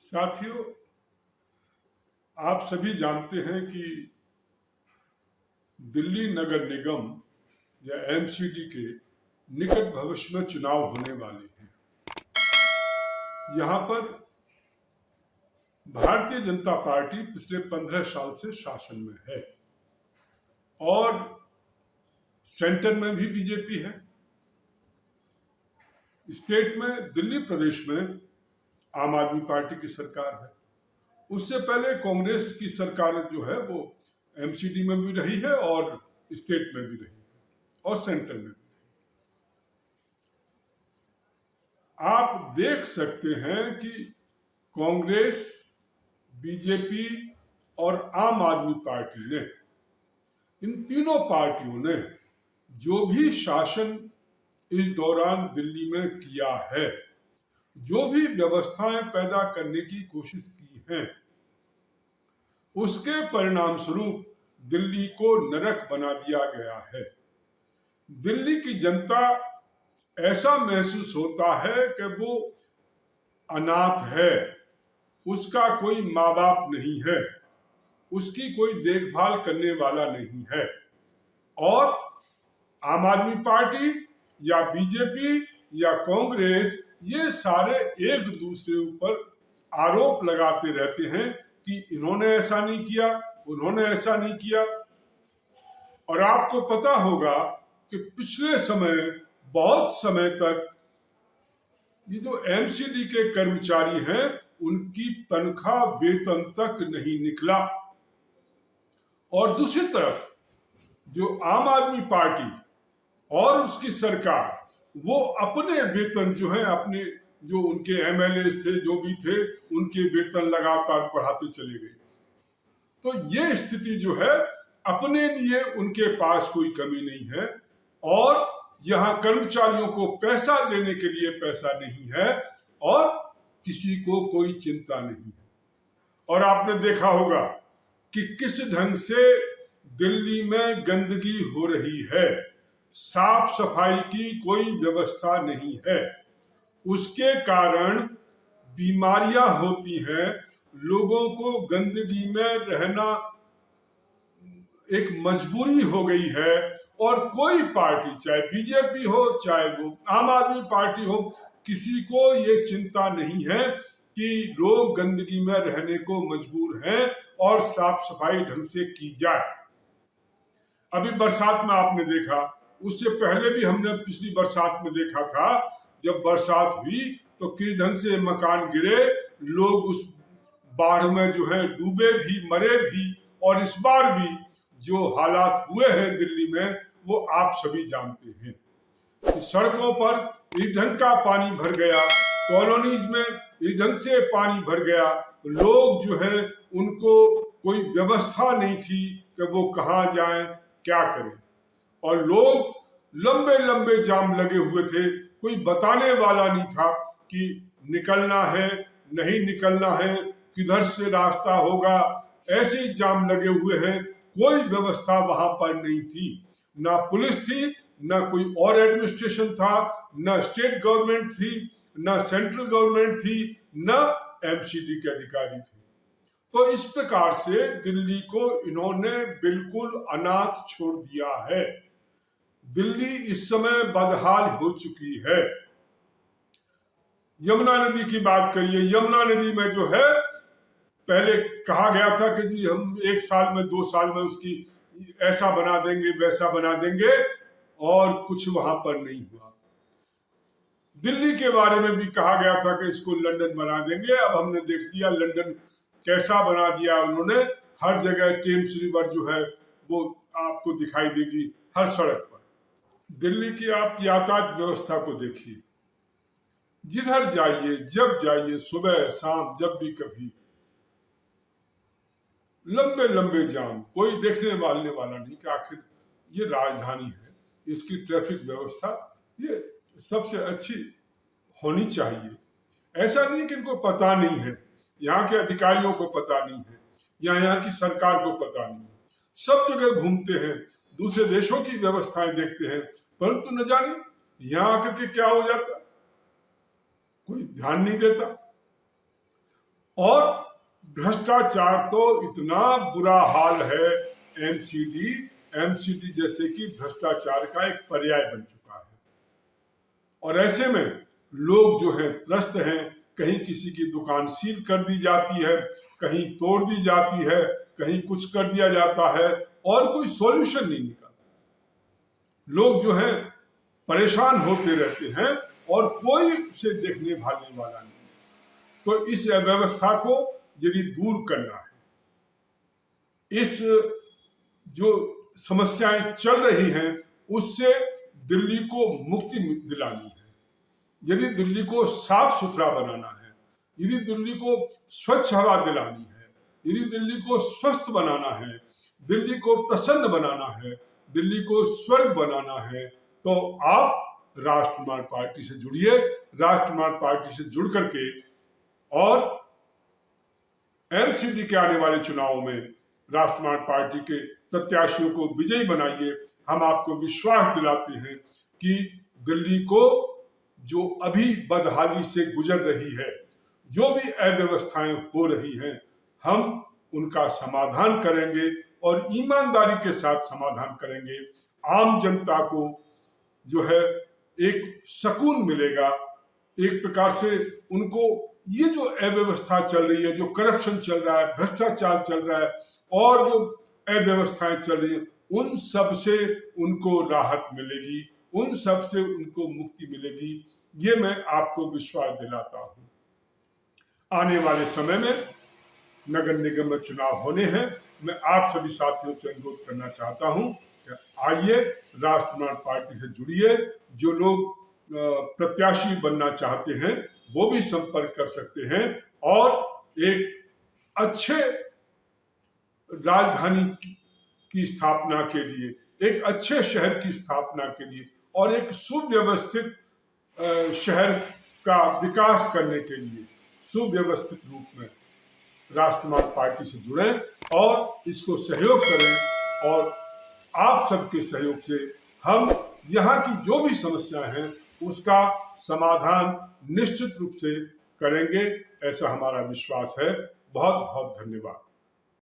साथियों, आप सभी जानते हैं कि दिल्ली नगर निगम या एमसीडी के निकट भविष्य में चुनाव होने वाले हैं। यहाँ पर भारतीय जनता पार्टी पिछले 15 साल से शासन में है और सेंटर में भी बीजेपी है। स्टेट में, दिल्ली प्रदेश में आम आदमी पार्टी की सरकार है। उससे पहले कांग्रेस की सरकार जो है वो एमसीडी में भी रही है और स्टेट में भी रही है और सेंटर में भी। आप देख सकते हैं कि कांग्रेस, बीजेपी और आम आदमी पार्टी ने, इन तीनों पार्टियों ने जो भी शासन इस दौरान दिल्ली में किया है, जो भी व्यवस्थाएं पैदा करने की कोशिश की हैं, उसके परिणाम स्वरूप दिल्ली को नरक बना दिया गया है। दिल्ली की जनता ऐसा महसूस होता है कि वो अनाथ है, उसका कोई माँ बाप नहीं है, उसकी कोई देखभाल करने वाला नहीं है। और आम आदमी पार्टी या बीजेपी या कांग्रेस ये सारे एक दूसरे ऊपर आरोप लगाते रहते हैं कि इन्होंने ऐसा नहीं किया, उन्होंने ऐसा नहीं किया। और आपको पता होगा कि पिछले समय, बहुत समय तक ये जो एमसीडी के कर्मचारी हैं, उनकी तनख्वाह, वेतन तक नहीं निकला। और दूसरी तरफ जो आम आदमी पार्टी और उसकी सरकार, वो अपने वेतन जो है, अपने जो उनके एमएलए थे, जो भी थे, उनके वेतन लगातार बढ़ाते चले गए। तो ये स्थिति जो है, अपने लिए उनके पास कोई कमी नहीं है और यहाँ कर्मचारियों को पैसा देने के लिए पैसा नहीं है और किसी को कोई चिंता नहीं है। और आपने देखा होगा कि किस ढंग से दिल्ली में गंदगी हो रही है, साफ सफाई की कोई व्यवस्था नहीं है। उसके कारण बीमारियां होती हैं, लोगों को गंदगी में रहना एक मजबूरी हो गई है। और कोई पार्टी, चाहे बीजेपी हो, चाहे वो आम आदमी पार्टी हो, किसी को ये चिंता नहीं है कि लोग गंदगी में रहने को मजबूर हैं और साफ सफाई ढंग से की जाए। अभी बरसात में आपने देखा, उससे पहले भी हमने पिछली बरसात में देखा था, जब बरसात हुई तो किस ढंग से मकान गिरे, लोग उस बाढ़ में जो है डूबे भी, मरे भी। और इस बार भी जो हालात हुए हैं दिल्ली में, वो आप सभी जानते हैं। सड़कों पर इस ढंग का पानी भर गया, कॉलोनीज में इस ढंग से पानी भर गया, लोग जो है उनको कोई व्यवस्था नहीं थी कि वो कहाँ जाएं, क्या करें। और लोग लंबे लंबे जाम लगे हुए थे, कोई बताने वाला नहीं था कि निकलना है, नहीं निकलना है, किधर से रास्ता होगा। ऐसे ही जाम लगे हुए हैं, कोई व्यवस्था वहां पर नहीं थी। ना पुलिस थी, ना कोई और एडमिनिस्ट्रेशन था, ना स्टेट गवर्नमेंट थी, ना सेंट्रल गवर्नमेंट थी, ना एमसीडी के अधिकारी थे। तो इस प्रकार से दिल्ली को इन्होंने बिल्कुल अनाथ छोड़ दिया है। दिल्ली इस समय बदहाल हो चुकी है। यमुना नदी की बात करिए, यमुना नदी में जो है, पहले कहा गया था कि जी हम 1 साल में, 2 साल में उसकी ऐसा बना देंगे, वैसा बना देंगे, और कुछ वहां पर नहीं हुआ। दिल्ली के बारे में भी कहा गया था कि इसको लंदन बना देंगे। अब हमने देख लिया लंदन कैसा बना दिया उन्होंने। हर जगह टेम्स रिवर जो है वो आपको दिखाई देगी हर सड़क पर। दिल्ली की आप यातायात व्यवस्था को देखिए, जिधर जाइए, जब जाइए, सुबह शाम, जब भी कभी, लंबे लंबे जाम, कोई देखने वाले वाला नहीं कि आखिर ये राजधानी है, इसकी ट्रैफिक व्यवस्था ये सबसे अच्छी होनी चाहिए। ऐसा नहीं कि इनको पता नहीं है, यहाँ के अधिकारियों को पता नहीं है, या यहाँ की सरकार को पता नहीं है। सब जगह घूमते हैं, दूसरे देशों की व्यवस्थाएं देखते हैं, परंतु न जाने यहाँ आकर के क्या हो जाता, कोई ध्यान नहीं देता। और भ्रष्टाचार तो इतना बुरा हाल है, एमसीडी जैसे कि भ्रष्टाचार का एक पर्याय बन चुका है। और ऐसे में लोग जो है त्रस्त हैं, कहीं किसी की दुकान सील कर दी जाती है, कहीं तोड़ दी जाती है, कहीं कुछ कर दिया जाता है और कोई सॉल्यूशन नहीं निकलता। लोग जो है परेशान होते रहते हैं और कोई उसे देखने भालने वाला नहीं। तो इस अव्यवस्था को यदि दूर करना है, इस जो समस्याएं चल रही हैं उससे दिल्ली को मुक्ति दिलानी है, यदि दिल्ली को साफ सुथरा बनाना है, यदि दिल्ली को स्वच्छ हवा दिलानी है, यदि दिल्ली को स्वस्थ बनाना है, दिल्ली को प्रसन्न बनाना है, दिल्ली को स्वर्ग बनाना है, तो आप राष्ट्रवाद पार्टी से जुड़िए। राष्ट्रवाद पार्टी से जुड़ करके और एमसीडी के आने वाले चुनावों में राष्ट्रवाद पार्टी के प्रत्याशियों को विजयी बनाइए। हम आपको विश्वास दिलाते हैं कि दिल्ली को जो अभी बदहाली से गुजर रही है, जो भी अव्यवस्थाएं हो रही हैं, हम उनका समाधान करेंगे और ईमानदारी के साथ समाधान करेंगे। आम जनता को जो है एक सुकून मिलेगा, एक प्रकार से उनको ये जो अव्यवस्था चल रही है, जो करप्शन चल रहा है, भ्रष्टाचार चल रहा है और जो अव्यवस्थाएं चल रही है, उन सब से उनको राहत मिलेगी, उन सब से उनको मुक्ति मिलेगी। ये मैं आपको विश्वास दिलाता हूं। आने वाले समय में नगर निगम में चुनाव होने हैं। मैं आप सभी साथियों से अनुरोध करना चाहता हूं कि आइए राष्ट्रवाद पार्टी से जुड़िए। जो लोग प्रत्याशी बनना चाहते हैं वो भी संपर्क कर सकते हैं और एक अच्छे राजधानी की स्थापना के लिए, एक अच्छे शहर की स्थापना के लिए और एक सुव्यवस्थित शहर का विकास करने के लिए सुव्यवस्थित रूप में राष्ट्रवाद पार्टी से जुड़ें और इसको सहयोग करें। और आप सबके सहयोग से हम यहाँ की जो भी समस्याएं हैं उसका समाधान निश्चित रूप से करेंगे, ऐसा हमारा विश्वास है। बहुत बहुत धन्यवाद।